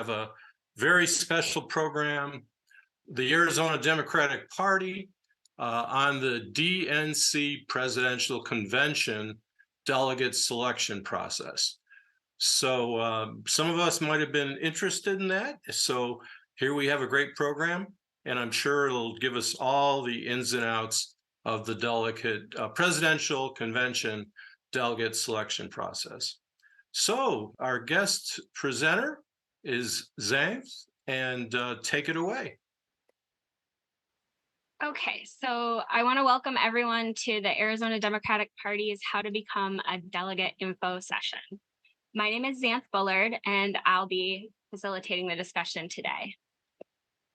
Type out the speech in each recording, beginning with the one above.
have a very special program, the Arizona Democratic Party on the DNC Presidential Convention delegate selection process. So some of us might have been interested in that. So here we have a great program, and I'm sure it'll give us all the ins and outs of the delegate presidential convention delegate selection process. So our guest presenter is Zhang, and take it away. Okay, so I want to welcome everyone to the Arizona Democratic Party's How to Become a Delegate info session. My name is Xanth Bullard, and I'll be facilitating the discussion today.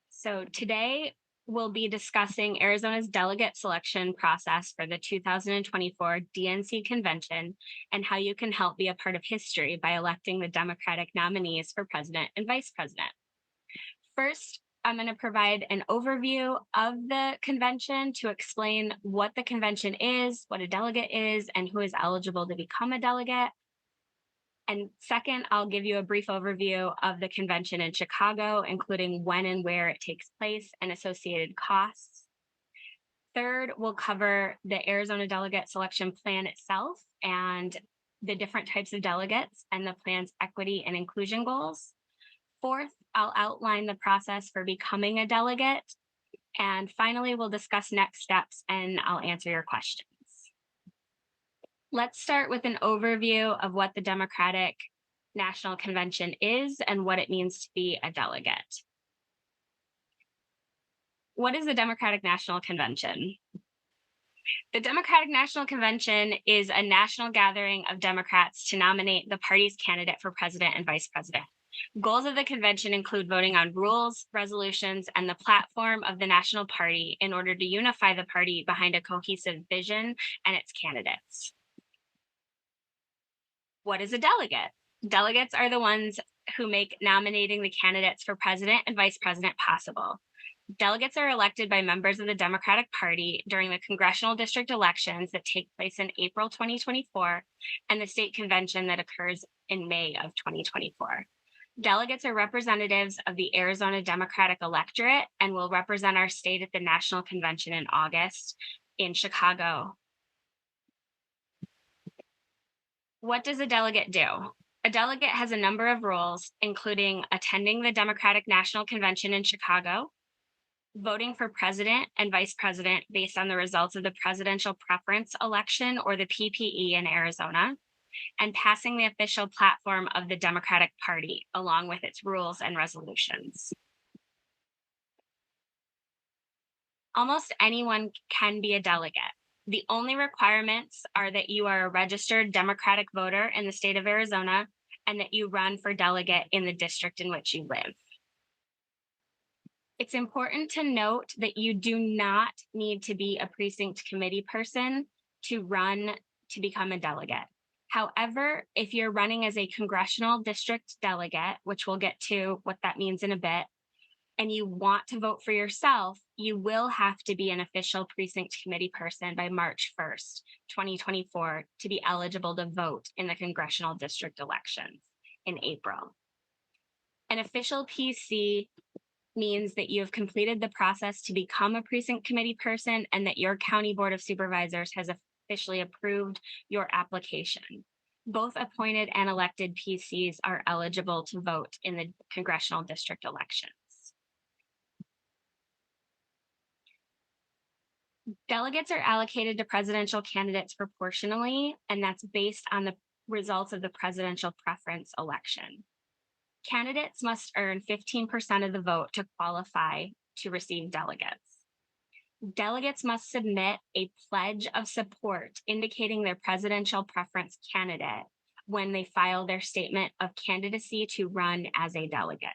So today we'll be discussing Arizona's delegate selection process for the 2024 DNC Convention and how you can help be a part of history by electing the Democratic nominees for president and vice president. First, I'm going to provide an overview of the convention to explain what the convention is, what a delegate is, and who is eligible to become a delegate. And second, I'll give you a brief overview of the convention in Chicago, including when and where it takes place and associated costs. Third, we'll cover the Arizona delegate selection plan itself and the different types of delegates and the plan's equity and inclusion goals. Fourth, I'll outline the process for becoming a delegate. And finally, we'll discuss next steps and I'll answer your questions. Let's start with an overview of what the Democratic National Convention is and what it means to be a delegate. What is the Democratic National Convention? The Democratic National Convention is a national gathering of Democrats to nominate the party's candidate for president and vice president. Goals of the convention include voting on rules, resolutions, and the platform of the national party in order to unify the party behind a cohesive vision and its candidates. What is a delegate? Delegates are the ones who make nominating the candidates for president and vice president possible. Delegates are elected by members of the Democratic Party during the congressional district elections that take place in April 2024 and the state convention that occurs in May of 2024. Delegates are representatives of the Arizona Democratic electorate and will represent our state at the National Convention in August in Chicago. What does a delegate do? A delegate has a number of roles, including attending the Democratic National Convention in Chicago, voting for president and vice president based on the results of the presidential preference election or the PPE in Arizona, and passing the official platform of the Democratic Party, along with its rules and resolutions. Almost anyone can be a delegate. The only requirements are that you are a registered Democratic voter in the state of Arizona and that you run for delegate in the district in which you live. It's important to note that you do not need to be a precinct committee person to run to become a delegate. However, if you're running as a congressional district delegate, which we'll get to what that means in a bit, and you want to vote for yourself, you will have to be an official precinct committee person by March 1st, 2024, to be eligible to vote in the congressional district elections in April. An official PC means that you have completed the process to become a precinct committee person and that your county board of supervisors has officially approved your application. Both appointed and elected PCs are eligible to vote in the congressional district elections. Delegates are allocated to presidential candidates proportionally, and that's based on the results of the presidential preference election. Candidates must earn 15% of the vote to qualify to receive delegates. Delegates must submit a pledge of support indicating their presidential preference candidate when they file their statement of candidacy to run as a delegate.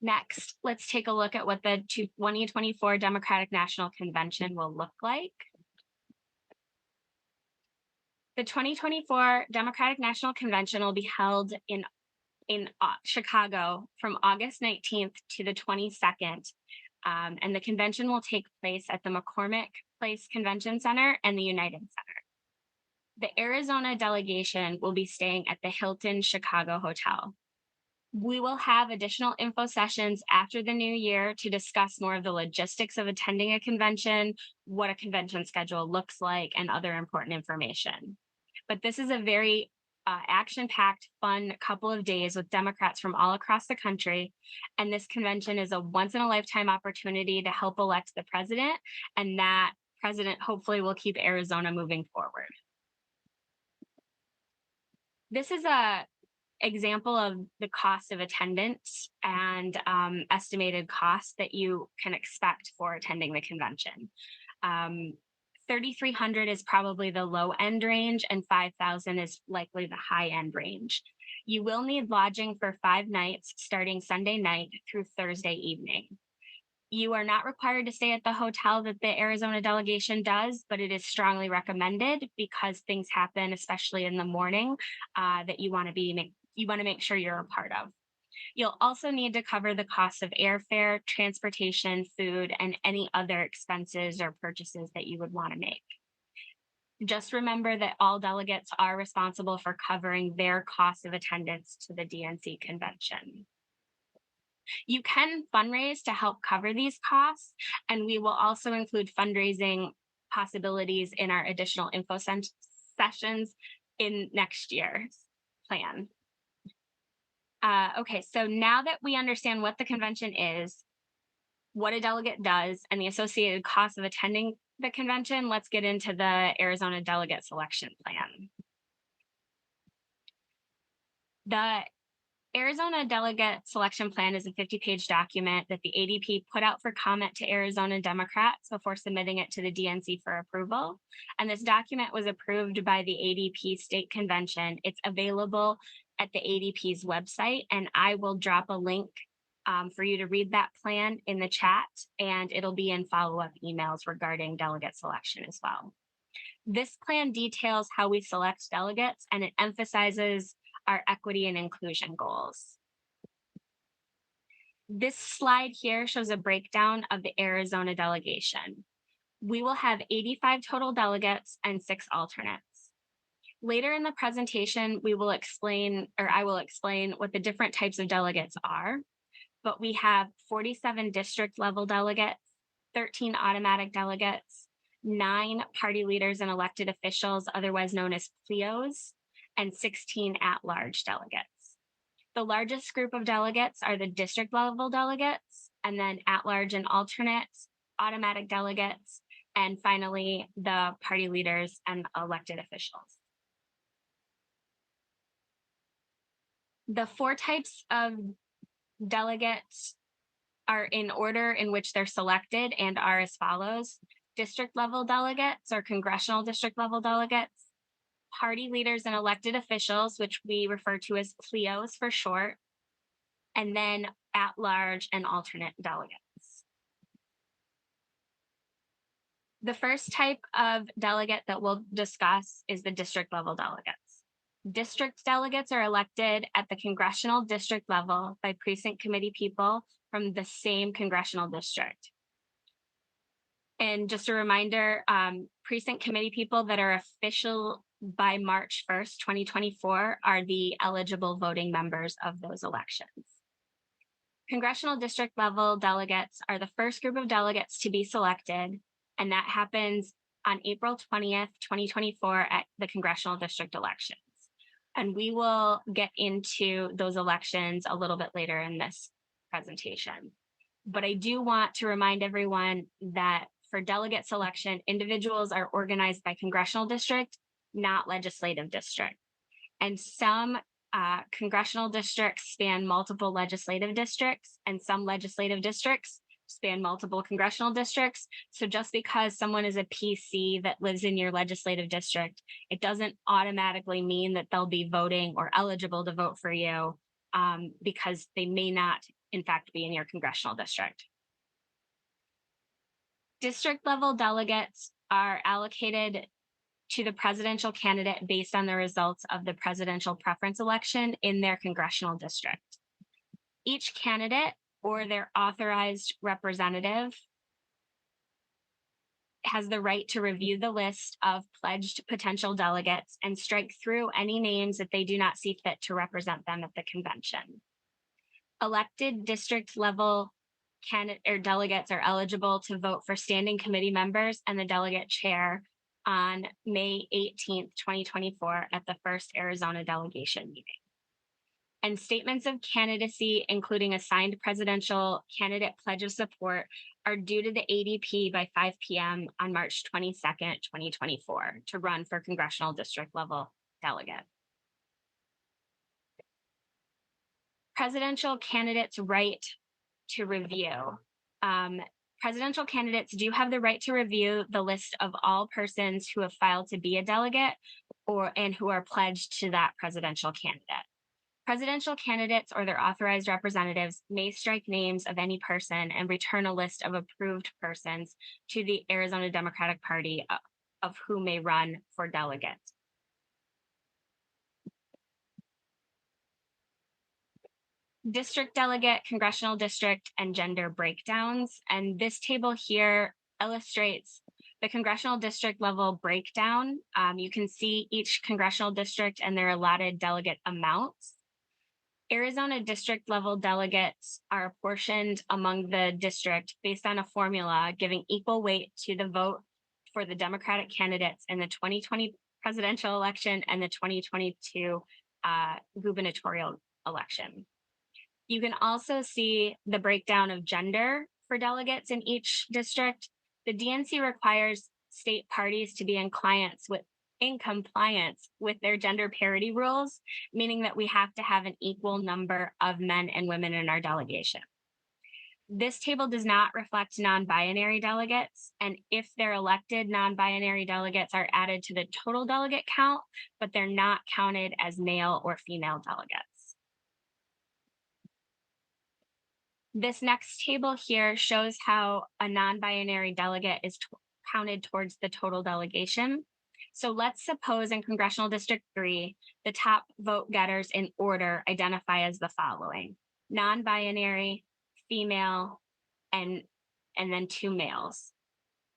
Next, let's take a look at what the 2024 Democratic National Convention will look like. The 2024 Democratic National Convention will be held in Chicago from August 19th to the 22nd, and the convention will take place at the McCormick Place Convention Center and the United Center. The Arizona delegation will be staying at the Hilton Chicago Hotel. We will have additional info sessions after the new year to discuss more of the logistics of attending a convention, what a convention schedule looks like, and other important information. But this is a very action-packed, fun couple of days with Democrats from all across the country. And this convention is a once-in-a-lifetime opportunity to help elect the president, and that president hopefully will keep Arizona moving forward. This is a example of the cost of attendance and estimated costs that you can expect for attending the convention. 3,300 is probably the low end range, and 5,000 is likely the high end range. You will need lodging for 5 nights starting Sunday night through Thursday evening. You are not required to stay at the hotel that the Arizona delegation does, but it is strongly recommended because things happen, especially in the morning, that you want to make sure you're a part of. You'll also need to cover the cost of airfare, transportation, food, and any other expenses or purchases that you would want to make. Just remember that all delegates are responsible for covering their cost of attendance to the DNC convention. You can fundraise to help cover these costs, and we will also include fundraising possibilities in our additional info sessions in next year's plan. Okay, so now that we understand what the convention is, what a delegate does, and the associated costs of attending the convention, let's get into the Arizona delegate selection plan. The Arizona delegate selection plan is a 50-page document that the ADP put out for comment to Arizona Democrats before submitting it to the DNC for approval. And this document was approved by the ADP state convention. It's available at the ADP's website, and I will drop a link for you to read that plan in the chat, and it'll be in follow-up emails regarding delegate selection as well. This plan details how we select delegates, and it emphasizes our equity and inclusion goals. This slide here shows a breakdown of the Arizona delegation. We will have 85 total delegates and 6 alternates. Later in the presentation, I will explain what the different types of delegates are, but we have 47 district level delegates, 13 automatic delegates, 9 party leaders and elected officials, otherwise known as PLEOs, and 16 at-large delegates. The largest group of delegates are the district level delegates, and then at-large and alternates, automatic delegates, and finally, the party leaders and elected officials. The 4 types of delegates are in order in which they're selected and are as follows: district level delegates or congressional district level delegates, party leaders and elected officials, which we refer to as PLEOs for short, and then at-large and alternate delegates. The first type of delegate that we'll discuss is the district level delegates. District delegates are elected at the congressional district level by precinct committee people from the same congressional district. And just a reminder, precinct committee people that are official by March 1st, 2024 are the eligible voting members of those elections. Congressional district level delegates are the first group of delegates to be selected, and that happens on April 20th, 2024 at the congressional district elections. And we will get into those elections a little bit later in this presentation. But I do want to remind everyone that for delegate selection, individuals are organized by congressional district, not legislative district. And some congressional districts span multiple legislative districts, and some legislative districts span multiple congressional districts. So just because someone is a PC that lives in your legislative district, it doesn't automatically mean that they'll be voting or eligible to vote for you, because they may not, in fact, be in your congressional district. District level delegates are allocated to the presidential candidate based on the results of the presidential preference election in their congressional district. Each candidate or their authorized representative has the right to review the list of pledged potential delegates and strike through any names that they do not see fit to represent them at the convention. Elected district level candidate or delegates are eligible to vote for standing committee members and the delegate chair on May 18th, 2024 at the first Arizona delegation meeting. And statements of candidacy, including a signed presidential candidate pledge of support, are due to the ADP by 5 p.m. on March 22nd, 2024 to run for congressional district level delegate. Presidential candidates' right to review. Presidential candidates do have the right to review the list of all persons who have filed to be a delegate and who are pledged to that presidential candidate. Presidential candidates or their authorized representatives may strike names of any person and return a list of approved persons to the Arizona Democratic Party of who may run for delegate. District delegate, congressional district, and gender breakdowns. And this table here illustrates the congressional district level breakdown. You can see each congressional district and their allotted delegate amounts. Arizona district level delegates are apportioned among the district based on a formula giving equal weight to the vote for the Democratic candidates in the 2020 presidential election and the 2022 gubernatorial election. You can also see the breakdown of gender for delegates in each district. The DNC requires state parties to be in compliance with their gender parity rules, meaning that we have to have an equal number of men and women in our delegation. This table does not reflect non-binary delegates, and if they're elected, non-binary delegates are added to the total delegate count, but they're not counted as male or female delegates. This next table here shows how a non-binary delegate is counted towards the total delegation. So let's suppose in Congressional District 3, the top vote getters in order identify as the following: non-binary, female, and then 2 males.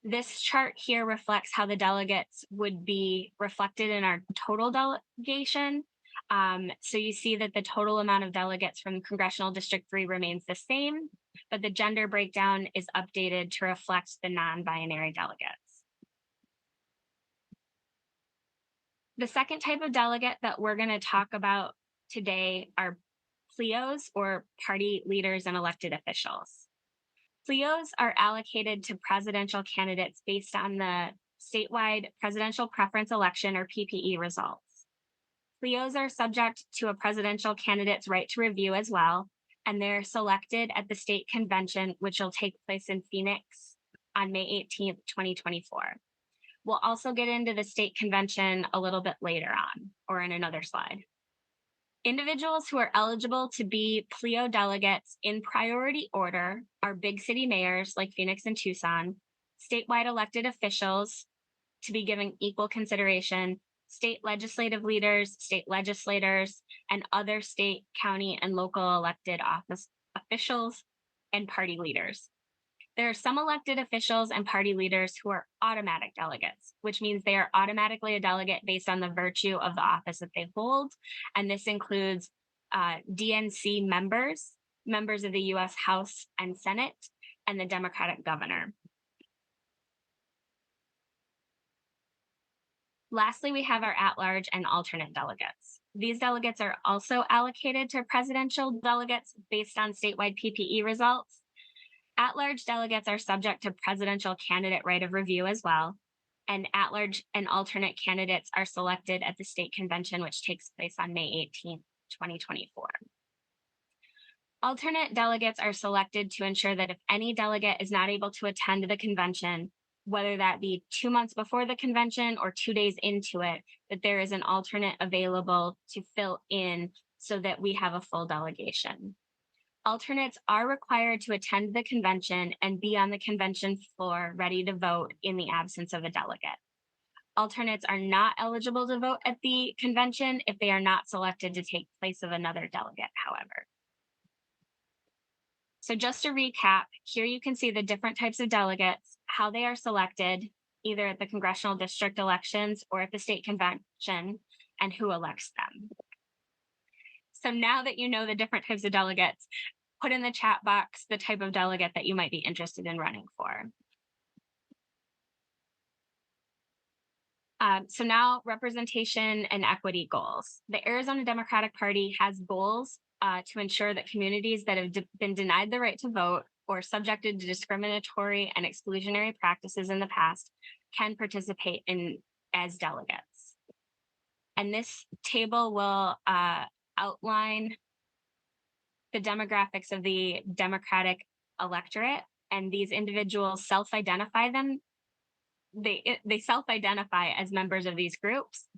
This chart here reflects how the delegates would be reflected in our total delegation. So you see that the total amount of delegates from Congressional District 3 remains the same, but the gender breakdown is updated to reflect the non-binary delegates. The second type of delegate that we're going to talk about today are PLEOs, or party leaders and elected officials. PLEOs are allocated to presidential candidates based on the statewide presidential preference election, or PPE, results. PLEOs are subject to a presidential candidate's right to review as well, and they're selected at the state convention, which will take place in Phoenix on May 18th, 2024. We'll also get into the state convention a little bit later on, or in another slide. Individuals who are eligible to be PLEO delegates in priority order are big city mayors like Phoenix and Tucson, statewide elected officials to be given equal consideration, state legislative leaders, state legislators, and other state, county, and local elected office officials and party leaders. There are some elected officials and party leaders who are automatic delegates, which means they are automatically a delegate based on the virtue of the office that they hold. And this includes DNC members, members of the U.S. House and Senate, and the Democratic governor. Lastly, we have our at-large and alternate delegates. These delegates are also allocated to presidential delegates based on statewide PPE results. At-large delegates are subject to presidential candidate right of review as well, and at-large and alternate candidates are selected at the state convention, which takes place on May 18th, 2024. Alternate delegates are selected to ensure that if any delegate is not able to attend the convention, whether that be 2 months before the convention or 2 days into it, that there is an alternate available to fill in so that we have a full delegation. Alternates are required to attend the convention and be on the convention floor ready to vote in the absence of a delegate. Alternates are not eligible to vote at the convention if they are not selected to take place of another delegate, however. So just to recap, here you can see the different types of delegates, how they are selected, either at the congressional district elections or at the state convention, and who elects them. So now that you know the different types of delegates, put in the chat box the type of delegate that you might be interested in running for. So now representation and equity goals. The Arizona Democratic Party has goals to ensure that communities that have been denied the right to vote or subjected to discriminatory and exclusionary practices in the past can participate as delegates. And this table will outline the demographics of the Democratic electorate, and these individuals self-identify them. They self-identify as members of these groups.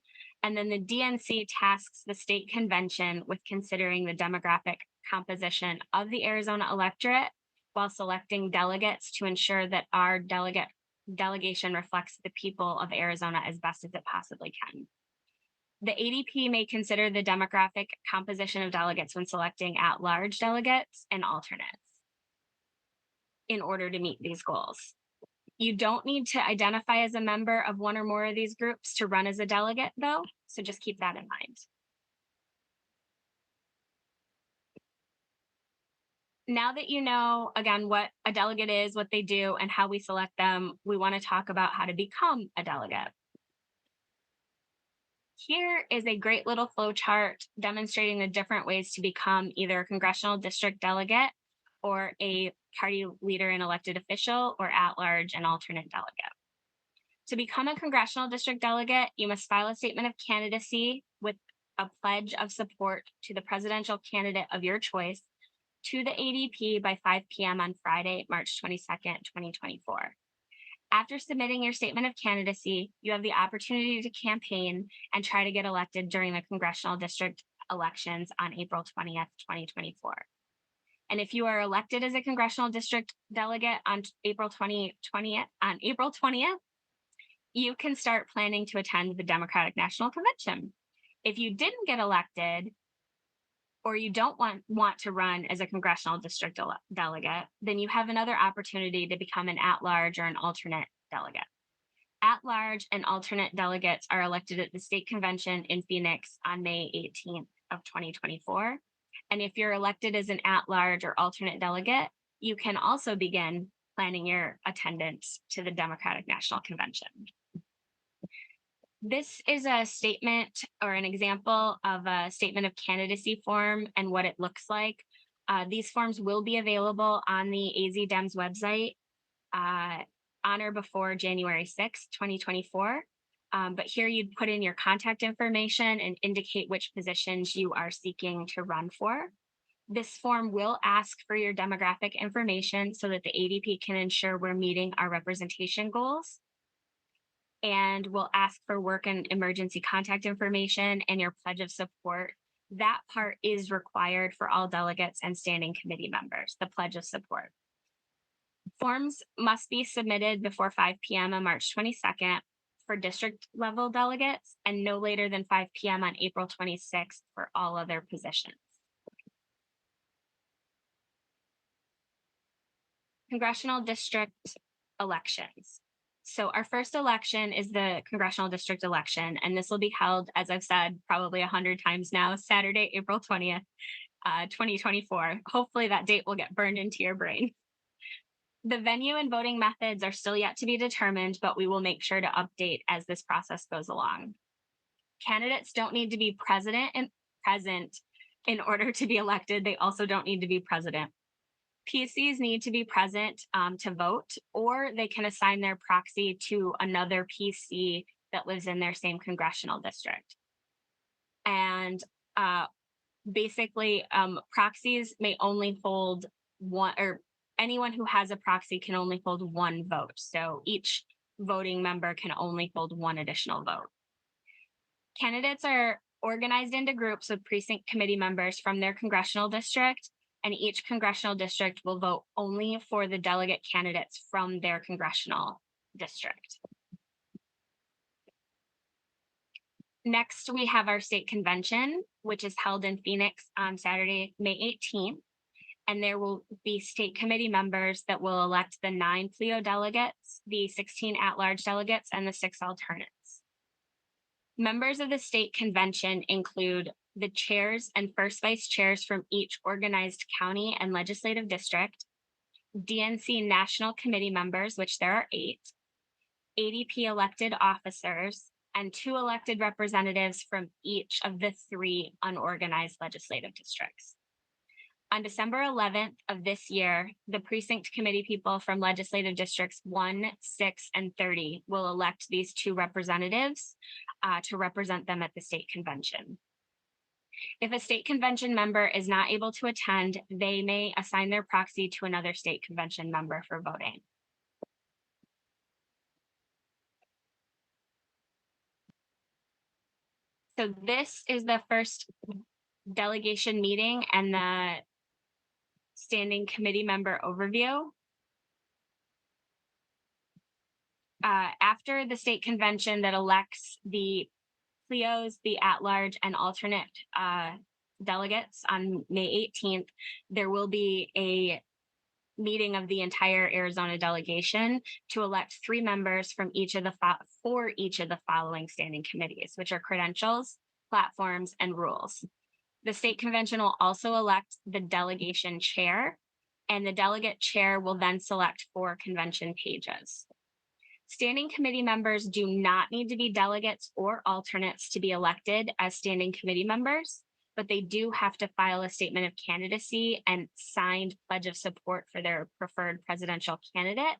And then the DNC tasks the state convention with considering the demographic composition of the Arizona electorate while selecting delegates to ensure that our delegation reflects the people of Arizona as best as it possibly can. The ADP may consider the demographic composition of delegates when selecting at-large delegates and alternates in order to meet these goals. You don't need to identify as a member of one or more of these groups to run as a delegate, though, so just keep that in mind. Now that you know, again, what a delegate is, what they do, and how we select them, we want to talk about how to become a delegate. Here is a great little flow chart demonstrating the different ways to become either a congressional district delegate or a party leader and elected official or at-large and alternate delegate. To become a congressional district delegate, you must file a statement of candidacy with a pledge of support to the presidential candidate of your choice to the ADP by 5 p.m. on Friday, March 22nd, 2024. After submitting your statement of candidacy, you have the opportunity to campaign and try to get elected during the congressional district elections on April 20th, 2024. And if you are elected as a congressional district delegate on April 20th, you can start planning to attend the Democratic National Convention. If you didn't get elected, or you don't want to run as a congressional district delegate, then you have another opportunity to become an at-large or an alternate delegate. At-large and alternate delegates are elected at the state convention in Phoenix on May 18th of 2024. And if you're elected as an at-large or alternate delegate, you can also begin planning your attendance to the Democratic National Convention. This is a statement or an example of a statement of candidacy form and what it looks like. These forms will be available on the AZDEM's website on or before January 6, 2024. But here you'd put in your contact information and indicate which positions you are seeking to run for. This form will ask for your demographic information so that the ADP can ensure we're meeting our representation goals. And we'll ask for work and emergency contact information and your pledge of support. That part is required for all delegates and standing committee members, the pledge of support. Forms must be submitted before 5 p.m. on March 22nd for district level delegates and no later than 5 p.m. on April 26th for all other positions. Congressional district elections. So our first election is the congressional district election, and this will be held, as I've said, probably 100 times now, Saturday, April 20th, 2024. Hopefully that date will get burned into your brain. The venue and voting methods are still yet to be determined, but we will make sure to update as this process goes along. Candidates don't need to be present in order to be elected. They also don't need to be president. PCs need to be present to vote, or they can assign their proxy to another PC that lives in their same congressional district. And basically, proxies may only hold one, or anyone who has a proxy can only hold one vote. So each voting member can only hold one additional vote. Candidates are organized into groups with precinct committee members from their congressional district, and each congressional district will vote only for the delegate candidates from their congressional district. Next, we have our state convention, which is held in Phoenix on Saturday, May 18th. And there will be state committee members that will elect the 9 Clio delegates, the 16 at-large delegates, and the 6 alternates. Members of the state convention include the chairs and first vice chairs from each organized county and legislative district, DNC national committee members, which there are 8, ADP elected officers, and 2 elected representatives from each of the 3 unorganized legislative districts. On December 11th of this year, the precinct committee people from legislative districts 1, 6, and 30 will elect these 2 representatives to represent them at the state convention. If a state convention member is not able to attend, they may assign their proxy to another state convention member for voting. So this is the first delegation meeting and the standing committee member overview. After the state convention that elects the Clios, the at-large, and alternate delegates on May 18th, there will be a meeting of the entire Arizona delegation to elect 3 members from each of the for each of the following standing committees, which are credentials, platforms, and rules. The state convention will also elect the delegation chair, and the delegate chair will then select 4 convention pages. Standing committee members do not need to be delegates or alternates to be elected as standing committee members, but they do have to file a statement of candidacy and signed pledge of support for their preferred presidential candidate,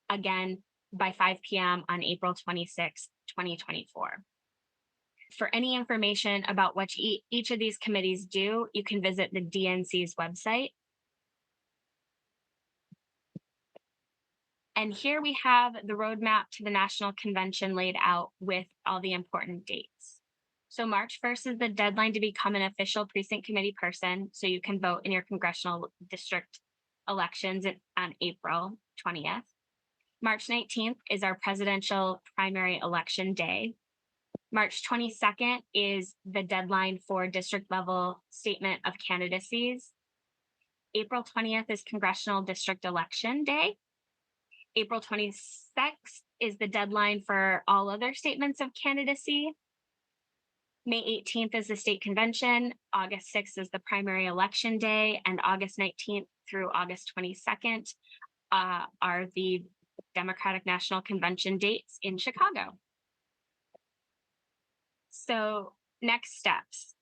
again, by 5 p.m. on April 26, 2024. For any information about what each of these committees do, you can visit the DNC's website. And here we have the roadmap to the national convention laid out with all the important dates. So March 1st is the deadline to become an official precinct committee person, so you can vote in your congressional district elections on April 20th. March 19th is our presidential primary election day. March 22nd is the deadline for district level statement of candidacies. April 20th is congressional district election day. April 26th is the deadline for all other statements of candidacy. May 18th is the state convention. August 6th is the primary election day, and August 19th through August 22nd are the Democratic National Convention dates in Chicago. So next steps.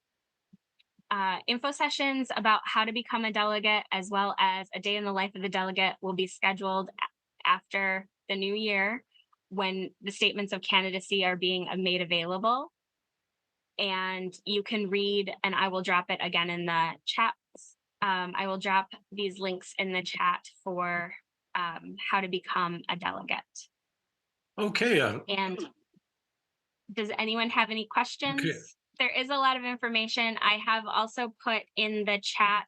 Info sessions about how to become a delegate, as well as a day in the life of the delegate, will be scheduled after the new year when the statements of candidacy are being made available. And you can read, and I will drop it again in the chat. I will drop these links in the chat for how to become a delegate. Okay. And does anyone have any questions? Okay. There is a lot of information. I have also put in the chat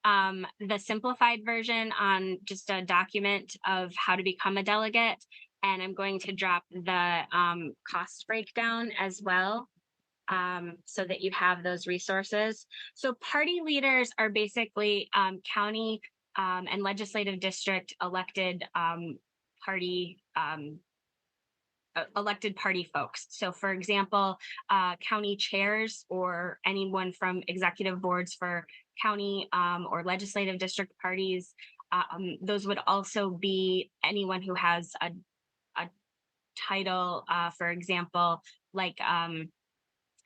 the simplified version on just a document of how to become a delegate. And I'm going to drop the cost breakdown as well, so that you have those resources. So party leaders are basically county and legislative district elected elected party folks. So for example, county chairs or anyone from executive boards for county or legislative district parties, those would also be anyone who has a title, for example, like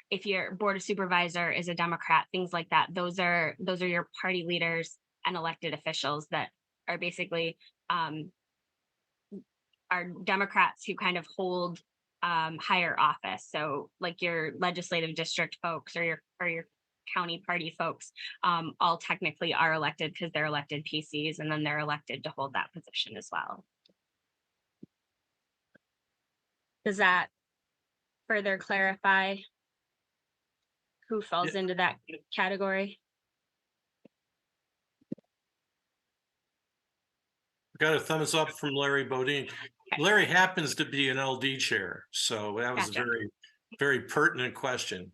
if your board of supervisor is a Democrat, things like that. Those are your party leaders and elected officials that are basically are Democrats who kind of hold higher office. So like your legislative district folks or your county party folks all technically are elected because they're elected PCs, and then they're elected to hold that position as well. Does that further clarify who falls into that category? Got a thumbs up from Larry Bodine. Larry happens to be an LD chair, so that was Gotcha. very Very pertinent question.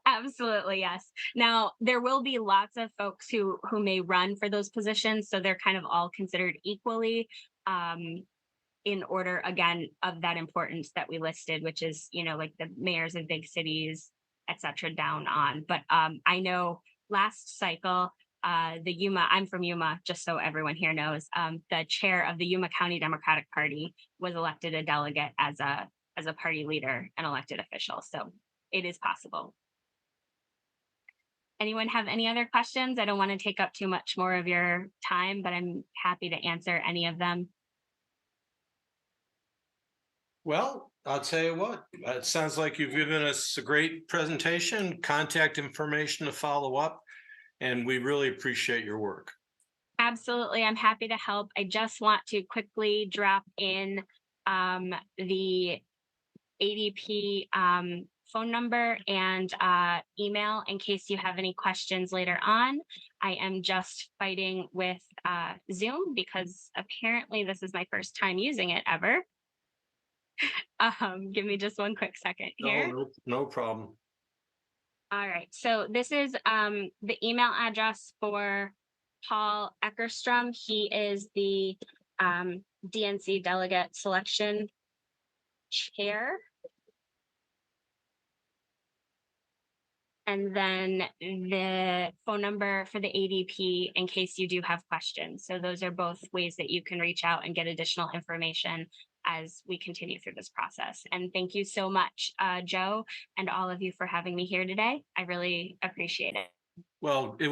Absolutely, yes. Now, there will be lots of folks who may run for those positions, so they're kind of all considered equally in order, again, of that importance that we listed, which is, like the mayors of big cities, et cetera, down on. But I know last cycle, the Yuma, I'm from Yuma, just so everyone here knows, the chair of the Yuma County Democratic Party was elected a delegate as a party leader and elected official. So it is possible. Anyone have any other questions? I don't want to take up too much more of your time, but I'm happy to answer any of them. Well, I'll tell you what, it sounds like you've given us a great presentation, contact information to follow up, and we really appreciate your work. Absolutely. I'm happy to help. I just want to quickly drop in the ADP phone number and email in case you have any questions later on. I am just fighting with Zoom because apparently this is my first time using it ever. Give me just one quick second here. No problem. All right. So this is the email address for Paul Eckerstrom. He is the DNC delegate selection chair. And then the phone number for the ADP in case you do have questions. So those are both ways that you can reach out and get additional information as we continue through this process. And thank you so much, Joe, and all of you for having me here today. I really appreciate it. Well, it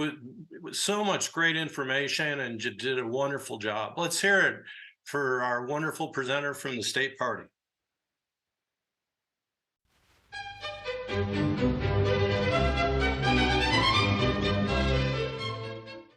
was so much great information, and you did a wonderful job. Let's hear it for our wonderful presenter from the state party.